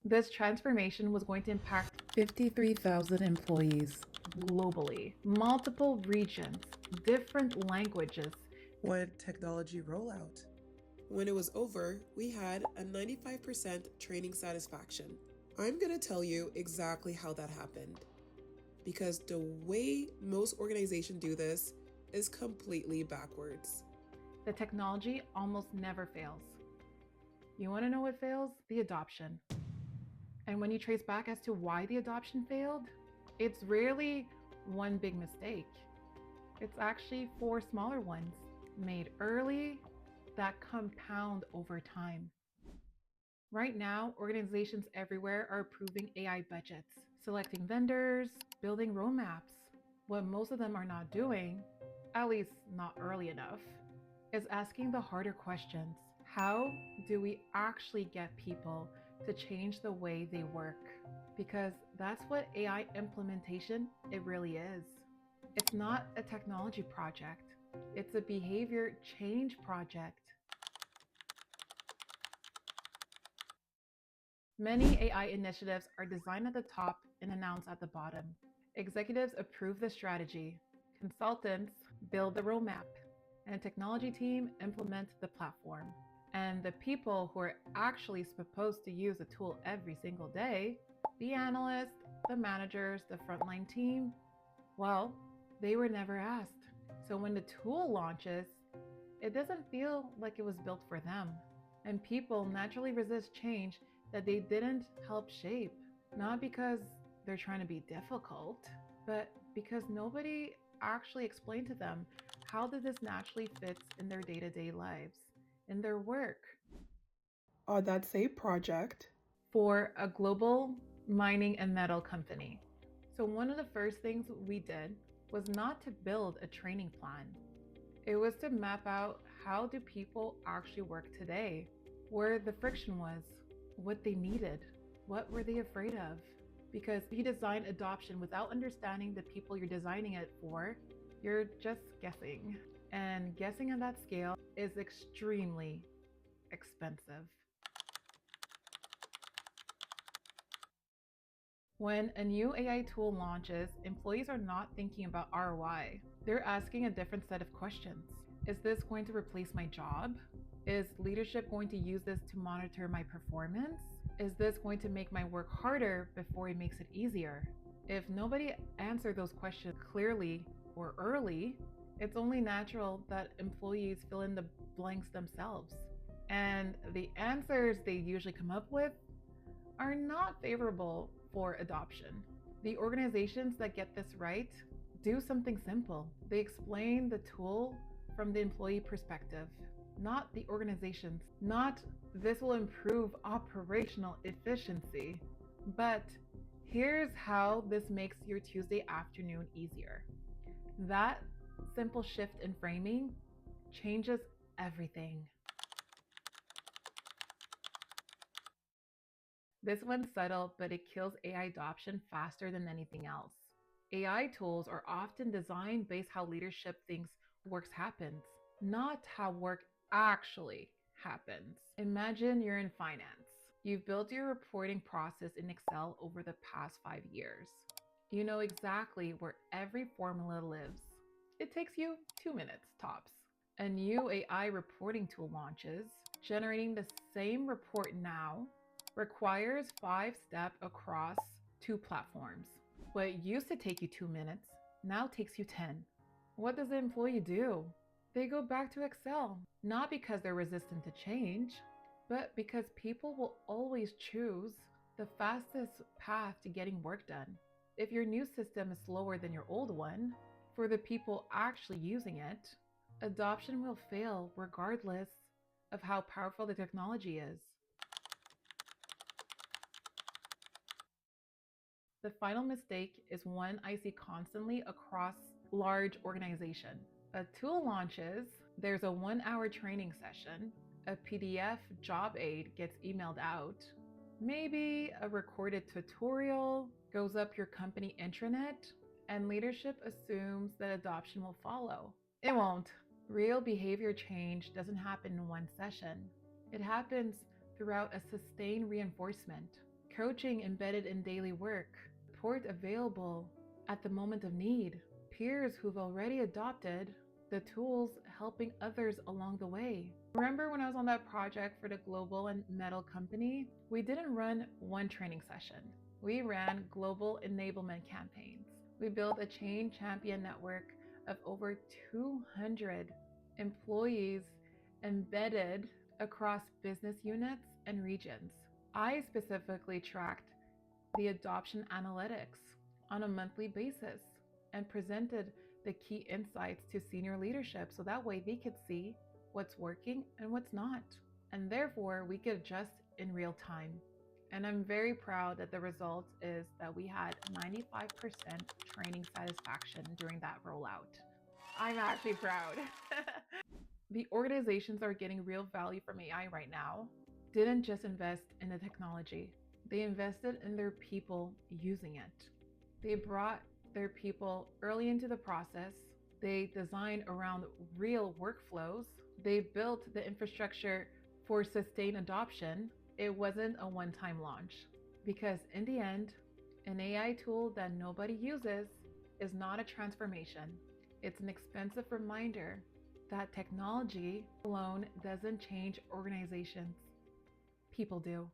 This transformation was going to impact 53,000 employees. globally, multiple regions, different languages. One technology rollout. When it was over, we had a 95% training satisfaction. I'm going to tell you exactly how that happened. Because the way most organizations do this is completely backwards. The technology almost never fails. You want to know what fails? The adoption. And when you trace back as to why the adoption failed, it's rarely one big mistake. It's actually four smaller ones made early that compound over time. Right now, organizations everywhere are approving AI budgets, selecting vendors, building roadmaps. What most of them are not doing, at least not early enough, is asking the harder questions. How do we actually get people to change the way they work? Because that's what AI implementation it really is. It's not a technology project. It's a behavior change project. Many AI initiatives are designed at the top and announced at the bottom. Executives approve the strategy, consultants build the roadmap, and a technology team implements the platform. And the people who are actually supposed to use the tool every single day, the analysts, the managers, the frontline team, well, they were never asked. So when the tool launches, it doesn't feel like it was built for them. And people naturally resist change that they didn't help shape, not because they're trying to be difficult, but because nobody actually explained to them how this naturally fits in their day-to-day lives, in their work. On that same project, For a global mining and metal company. So one of the first things we did was not to build a training plan. It was to map out how do people actually work today, where the friction was, what they needed, what were they afraid of. Because if you design adoption without understanding the people you're designing it for, you're just guessing. And guessing on that scale is extremely expensive. When a new AI tool launches, employees are not thinking about ROI. They're asking a different set of questions. Is this going to replace my job? Is leadership going to use this to monitor my performance? Is this going to make my work harder before it makes it easier? If nobody answered those questions clearly or early, it's only natural that employees fill in the blanks themselves. And the answers they usually come up with are not favorable for adoption. The organizations that get this right do something simple. They explain the tool from the employee perspective, not the organization's. Not this will improve operational efficiency, but here's how this makes your Tuesday afternoon easier. That simple shift in framing changes everything. This one's subtle, but it kills AI adoption faster than anything else. AI tools are often designed based how leadership thinks work happens, not how work actually happens. Imagine you're in finance. You've built your reporting process in Excel over the past 5 years. You know exactly where every formula lives. It takes you 2 minutes tops. A new AI reporting tool launches, generating the same report now requires 5 steps across two platforms. What used to take you 2 minutes now takes you 10. What does the employee do? They go back to Excel, not because they're resistant to change, but because people will always choose the fastest path to getting work done. If your new system is slower than your old one, for the people actually using it, adoption will fail regardless of how powerful the technology is. The final mistake is one I see constantly across large organizations. A tool launches, there's a 1 hour training session, a PDF job aid gets emailed out, maybe a recorded tutorial goes up your company intranet, and leadership assumes that adoption will follow. It won't. Real behavior change doesn't happen in one session. It happens throughout a sustained reinforcement. coaching embedded in daily work, support available at the moment of need, peers who've already adopted the tools helping others along the way. Remember when I was on that project for the global and metal company? We didn't run one training session. We ran global enablement campaigns. We built a chain champion network of over 200 employees embedded across business units and regions. I specifically tracked the adoption analytics on a monthly basis and presented the key insights to senior leadership so that way they could see what's working and what's not. And therefore, we could adjust in real time. And I'm very proud that the result is that we had 95% training satisfaction during that rollout. I'm actually proud. The organizations that are getting real value from AI right now didn't just invest in the technology, they invested in their people using it. They brought their people early into the process. They designed around real workflows. They built the infrastructure for sustained adoption. It wasn't a one-time launch because in the end, an AI tool that nobody uses is not a transformation. It's an expensive reminder that technology alone doesn't change organizations. People do.